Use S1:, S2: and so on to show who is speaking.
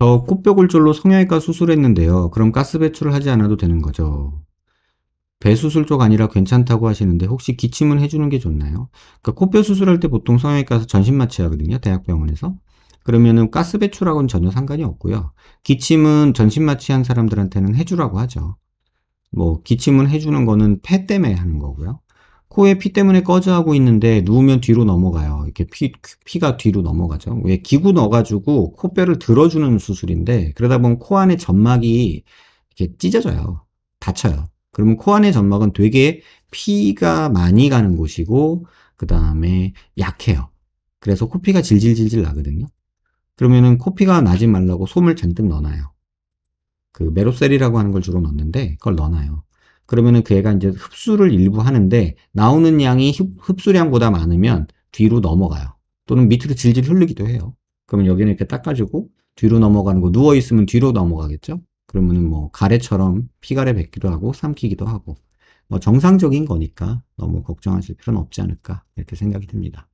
S1: 저 코뼈골절로 성형외과 수술했는데요. 그럼 가스 배출을 하지 않아도 되는 거죠? 배 수술 쪽 아니라 괜찮다고 하시는데 혹시 기침은 해주는 게 좋나요? 그러니까 코뼈 수술할 때 보통 성형외과에서 전신 마취하거든요. 대학병원에서. 그러면은 가스 배출하고는 전혀 상관이 없고요. 기침은 전신 마취한 사람들한테는 해주라고 하죠. 뭐 기침은 해주는 거는 폐 때문에 하는 거고요. 코에 피 때문에 꺼져하고 있는데 누우면 뒤로 넘어가요. 이렇게 피가 뒤로 넘어가죠. 왜 기구 넣어가지고 코뼈를 들어주는 수술인데 그러다 보면 코 안에 점막이 이렇게 찢어져요. 다쳐요. 그러면 코 안의 점막은 되게 피가 많이 가는 곳이고 그 다음에 약해요. 그래서 코피가 질질질질 나거든요. 그러면은 코피가 나지 말라고 솜을 잔뜩 넣어놔요. 그 메로셀이라고 하는 걸 주로 넣는데 그걸 넣어놔요. 그러면은 그 애가 이제 흡수를 일부 하는데 나오는 양이 흡수량보다 많으면 뒤로 넘어가요. 또는 밑으로 질질 흐르기도 해요. 그러면 여기는 이렇게 닦아주고 뒤로 넘어가는 거 누워 있으면 뒤로 넘어가겠죠? 그러면은 뭐 가래처럼 피가래 뱉기도 하고 삼키기도 하고 뭐 정상적인 거니까 너무 걱정하실 필요는 없지 않을까 이렇게 생각이 듭니다.